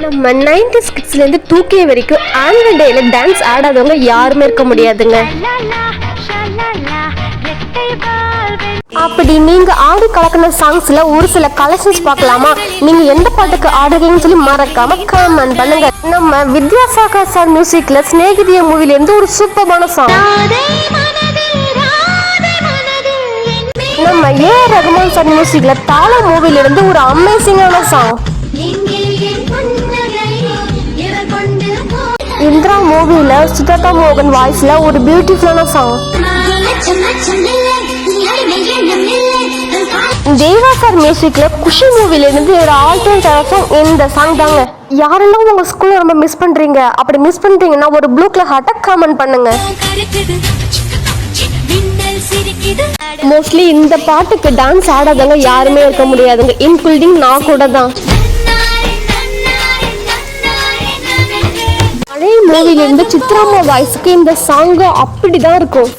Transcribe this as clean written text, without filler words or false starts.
நம்ம 90s கிட்ஸ்லேருந்து 2K வரைக்கும் annual டேல டான்ஸ் ஆடாதவங்க யாருமே இருக்க முடியாதுங்க. அப்படி நீங்க ஆடி கலக்கின சாங்ஸ்ல ஒரு சில கலெக்ஷன்ஸ் பார்க்கலாமா? நீங்க எந்த பாட்டுக்கு ஆடுறீங்கன்னு சொல்லி மறக்காம கமெண்ட் பண்ணுங்க. நம்ம வித்யாசாகர் சார் மியூசிக்ல ஸ்நேகிதிய மூவில இருந்து ஒரு சூப்பரான சாங், நம்ம ரகுமான் சார் மியூசிக்ல தாள மூவில இருந்து ஒரு அமேசிங்கான சாங், இந்திரா மூவில சுஜாதா மோகன் வாய்ஸ்ல ஒரு பியூட்டிஃபுல்லான சாங், தேவா சார் மியூசிக்ல குஷி மூவில இருந்து ஒரு ஆல்டர்னேட் சாங் இந்த சாங் தாங்க. யாரெல்லாம் உங்க ஸ்கூல்ல ரொம்ப மிஸ் பண்றீங்க? அப்படி மிஸ் பண்றீங்கன்னா ஒரு ப்ளூ கலர் ஹார்ட்டை கமெண்ட் பண்ணுங்க. மோஸ்ட்லி இந்த பாட்டுக்கு டான்ஸ் ஆடாதவங்க யாருமே இருக்க முடியாதுங்க, இன்க்ளூடிங் நான் கூட தான். பழைய மூவில இருந்து சித்ராமா வாய்ஸ்க்கு இந்த சாங் அப்படிதான் இருக்கும்.